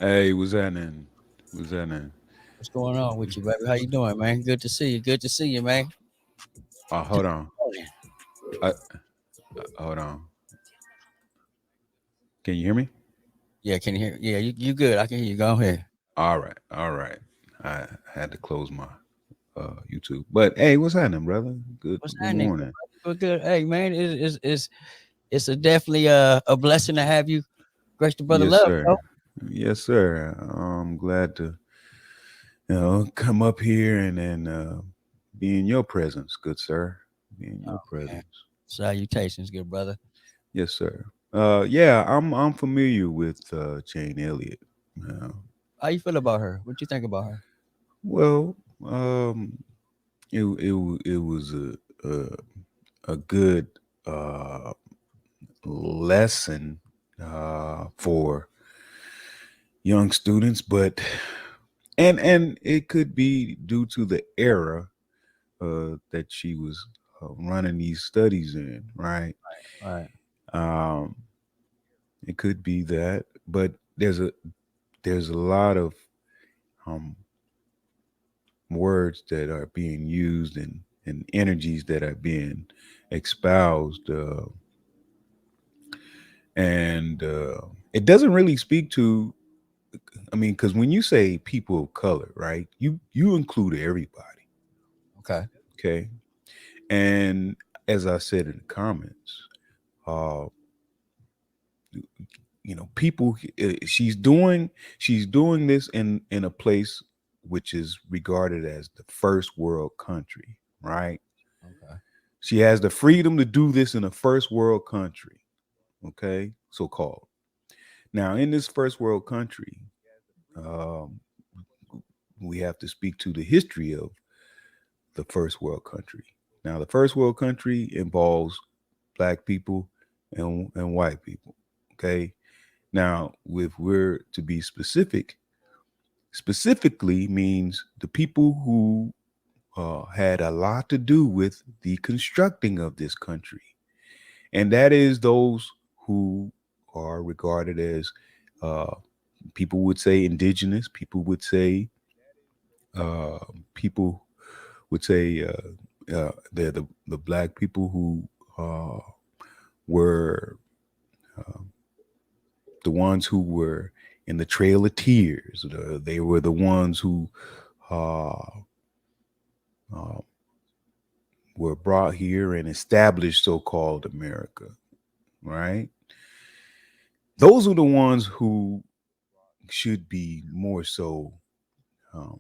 Hey, what's happening? What's happening? What's going on with you, baby? How you doing, man? Good to see you. Good to see you, man. Hold on. Morning. Uh, hold on. Can you hear me? Yeah, can you hear? Yeah, you good. I can hear you. Go ahead. All right. All right. I had to close my YouTube. But hey, what's happening, brother? Good. What's Good happening? morning. Good, good. Hey, man, it's a definitely a blessing to have you, grace the brother Yes, love, sir. bro. Yes, sir. I'm glad to come up here and then be in your presence, good sir. Be in your Man, presence. salutations, good brother. Yes, sir. Yeah, I'm familiar with Jane Elliott. Uh, How you feel about her? What you think about her? well, it was a good uh, lesson for young students, but and it could be due to the era that she was running these studies in, right? Right. Um, it could be that, but there's a lot of um, words that are being used and energies that are being espoused. And it doesn't really speak to, I mean, because when you say people of color, right, you include everybody. Okay. Okay. And as I said in the comments, uh people, she's doing this in a place which is regarded as the first world country, right? Okay. She has the freedom to do this in a first world country, okay, so called. Now in this first world country, um we have to speak to the history of the first world country. Now, the first world country involves black people and white people. Okay. Now, if we're to be specific, specifically means the people who had a lot to do with the constructing of this country. And that is those who are regarded as uh, people would say indigenous, people would say uh, people would say they're the black people who uh, were uh, the ones who were in the Trail of Tears. They were the ones who uh, uh, were brought here and established so-called America, right? Those are the ones who should be more so um,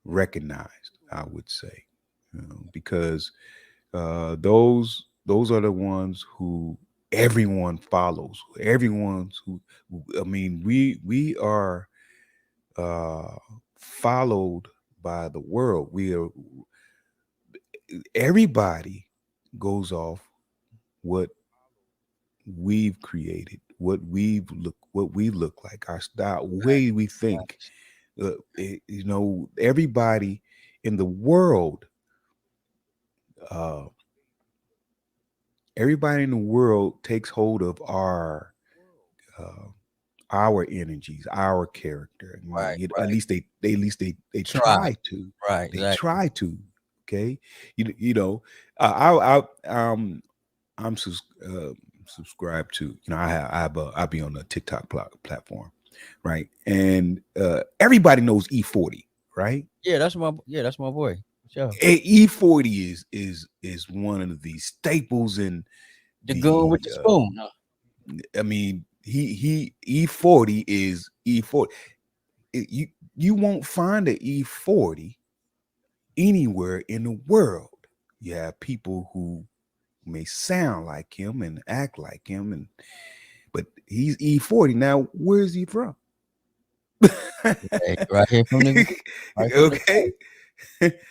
recognized, I would say, because those are the ones who everyone follows. Everyone's who I mean, we are uh, followed by the world. We are everybody goes off what we've created, what we look like, our style, Right. way we think. Everybody in the world, uh, everybody in the world takes hold of uh, our energies, our character. Right. At Right. least they Try. try to. Right. They Exactly. try to. Okay, you know, I'm subscribed to. I'll be on the TikTok platform, right? And everybody knows E40, right? Yeah, that's my boy. Sure. E40 is one of the staples in The goon with the. the spoon. Huh? I mean, he E40 is E40. You won't find an E40 anywhere in the world. You have people who may sound like him and act like him, but he's E40. Now, where's he from? Hey, right here from the right from the Okay,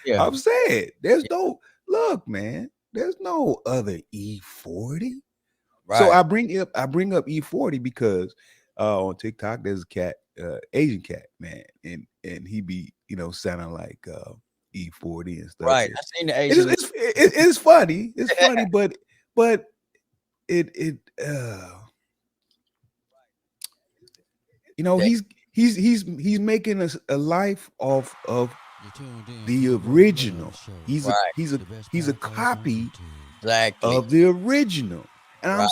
yeah. I'm saying there's no look, man. There's no other E40. So Right. I bring up E40 because on TikTok there's a cat, Asian cat, man, and he be sounding like E40 and stuff. Right. I seen the It's Asian. it's funny. It's funny, but it You know, That he's making a life of You tuned in to the the original. Brotherluvshow, right, the best He's a podcast on copy YouTube. exactly. of the original. And Right, I'm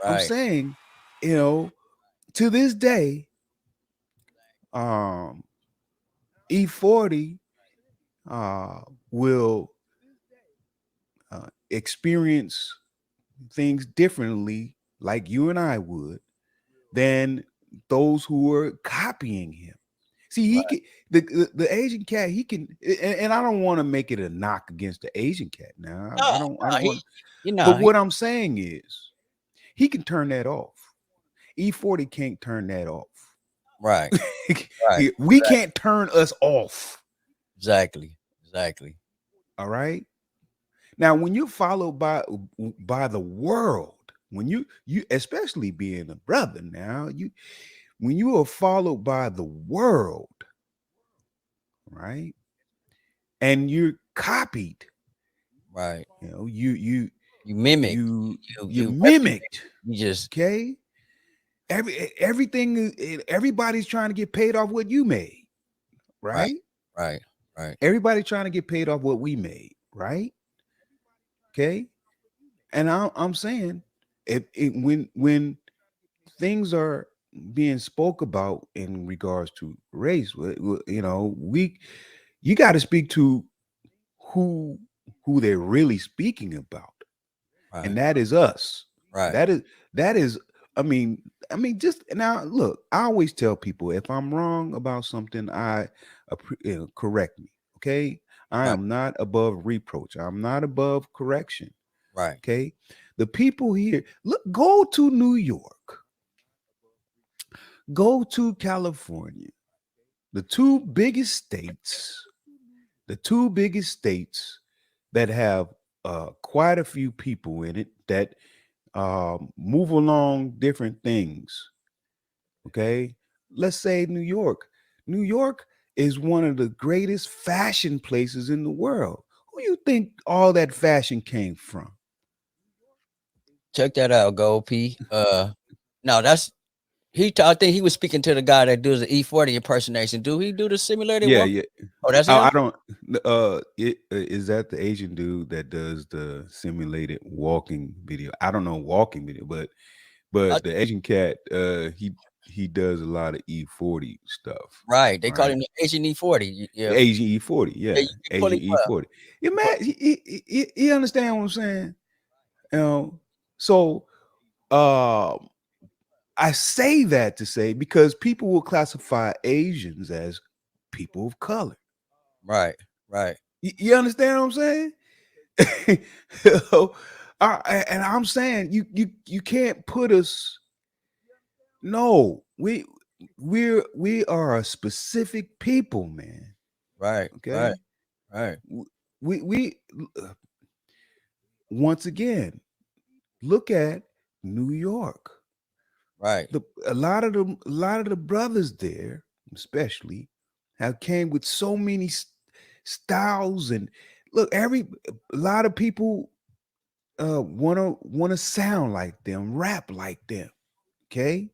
right, saying, you know, to this day, um, E40 will experience things differently, like you and I would, than those who are copying him. See, he right. can the Asian cat. He can, and I don't want to make it a knock against the Asian cat. Now, No, I no, don't want. you But know, he, what I'm saying is, he can turn that off. E40 can't turn that off. right, right, We can't turn us off. exactly, exactly. All right. Now, when you're followed by the world, when you especially being a brother, now you when you are followed by the world, right, and you're copied, Right. you know, You mimic. you You replicate. mimicked. You just Okay, everything, everybody's trying to get paid off what you made, right, right? right, right, Everybody trying to get paid off what we made, right? Okay, and I'm saying, when things are being spoke about in regards to race, you know, you got to speak to who who they're really speaking about, and right, that is us. right, That is just now look, I always tell people, if I'm wrong about something, correct me. Okay, I right, am not above reproach, I'm not above correction. right. Okay, the people here, look, go to New York, go to California, the two biggest states that have quite a few people in it that move along different things. Okay, let's say New York. New York is one of the greatest fashion places in the world. Who you think all that fashion came from? Check that out, Gold P. No, that's I think he was speaking to the guy that does the E40 impersonation. Do he do the simulated Yeah, walk? yeah. Oh, that's I him. don't. Is that the Asian dude that does the simulated walking video? I don't know walking video, I, but the Asian cat, he does a lot of E40 stuff, right. They call right? him the Asian E40. Yeah, Asian E40, yeah. yeah, You can pull Asian him up. E40. You man, you understand what I'm saying? You know, so um, I say that to say, because people will classify Asians as people of color. Right, right, You understand what I'm saying? So, and I'm saying, you can't put us. No, we are a specific people, man. right, right, Okay, right, we uh, once again, look at New York. right. A lot of the brothers there, especially, have came with so many styles, and look, a lot of people wanna sound like them, rap like them. Okay,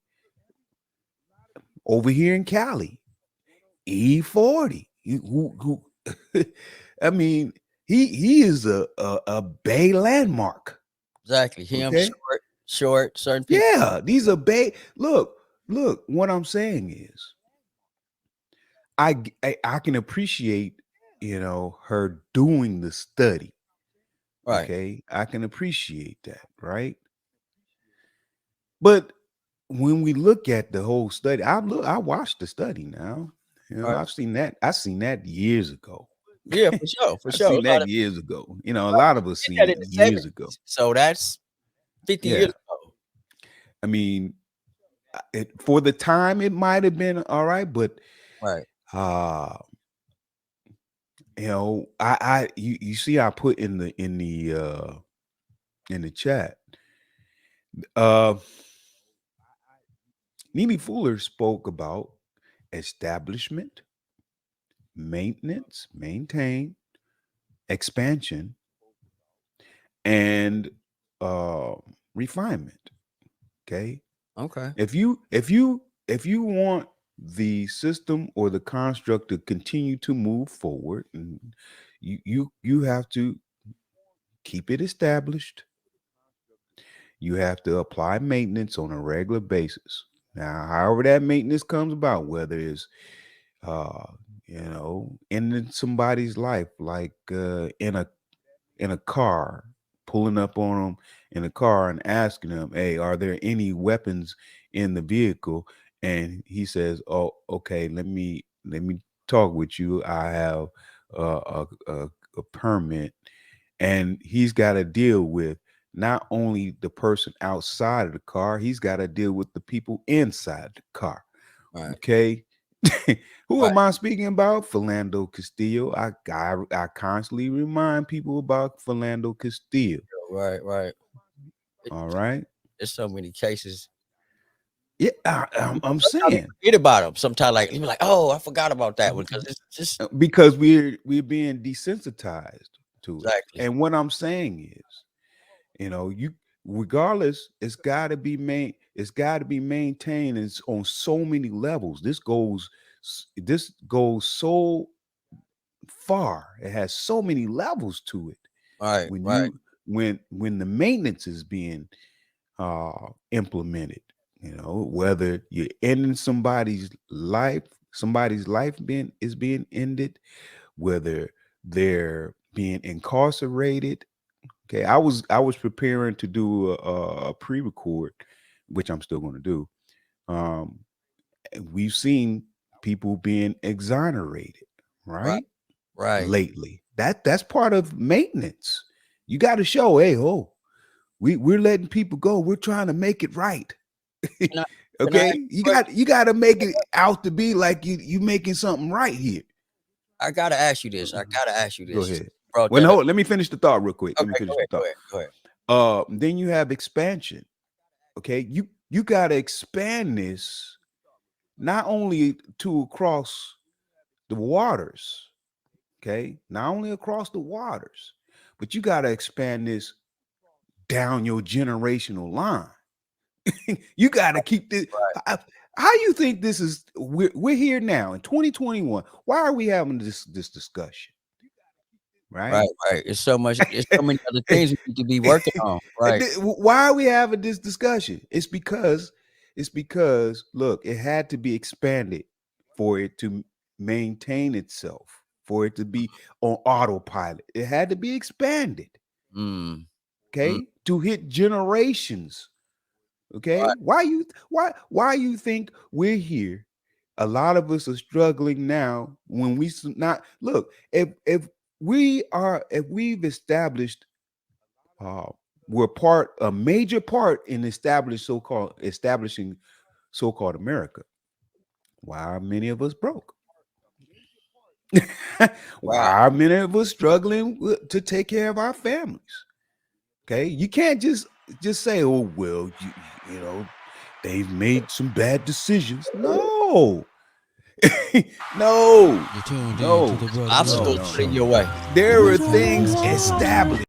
over here in Cali, E40, I mean, he is a Bay landmark. Exactly. Him Okay, short, short. Certain people. yeah, these are Bay. Look. What I'm saying is, I can appreciate, her doing the study. Right, Okay, I can appreciate that, right? But when we look at the whole study, I watched the study now. right. I've seen that years ago. Yeah, for sure, for I've sure. seen A lot that of years ago. A lot of us did seen that it in the years ago. 70s. So that's 50 years Yeah, ago. I mean, for the time it might have been all right, but Right, uh you see, I put in the chat. Uh Neely Fuller spoke about establishment, maintenance, maintain, expansion, and uh refinement. Okay. okay. If you if you want the system or the construct to continue to move forward, and you have to keep it established. You have to apply maintenance on a regular basis. Now, however that maintenance comes about, whether it's uh, ending somebody's life, like in a car, pulling up on them in a car and asking them, "Hey, are there any weapons in the vehicle?" And he says, "Oh, okay, let me talk with you. I have a permit," and he's got to deal with not only the person outside of the car, he's got to deal with the people inside the car. Right. Okay. Who Right. am I speaking about? Philando Castillo. I constantly remind people about Philando Castillo. Right. Right. All right. There's so many cases. Yeah, I'm Sometimes you saying forget about them. Sometimes, like you be like, "Oh, I forgot about that one," because it's just because we're being desensitized to it. exactly And what I'm saying is, you regardless, it's got to be maintained. It's on so many levels. This goes so far. It has so many levels to it. right. When Right. you when the maintenance is being implemented, whether you're ending somebody's life being ended, whether they're being incarcerated. Okay, I was preparing to do a pre-record, which I'm still going to do. um we've seen people being exonerated, Right. right? Right. Lately, that's part of maintenance. You got to show, hey, we're letting people go, we're trying to make it right. Can I, can I ask Okay, you a you got to make it out to be like you making something right here. I gotta ask you this. I gotta ask you Go this. ahead. Brought Well, that up. no, let me finish the thought real quick. Let me Okay, finish go the ahead. Go thought. ahead. Go ahead. Then you have expansion. Okay, you got to expand this not only to across the waters. Okay, not only across the waters, but you got to expand this down your generational line. You got to keep this. Right. How you think this is? We're here now in 2021. Why are we having this discussion? Right? Right. Right. It's so much. It's so many other things we need to be working on. Right. Why are we having this discussion? It's because look, it had to be expanded for it to maintain itself, for it to be on autopilot. It had to be expanded, Mm. Mm. okay, to hit generations. Okay, Right. why you think we're here? A lot of us are struggling now when not look, if we've established, uh we're a major part in establishing so-called America. Why are many of us broke? Why Right. are many of us struggling to take care of our families? Okay, you can't just say, "Oh well, they've made some bad decisions." No, no, You're tuned in to no, the Some no, obstacles Brotherluvshow. no, put in no. your way. There are things established.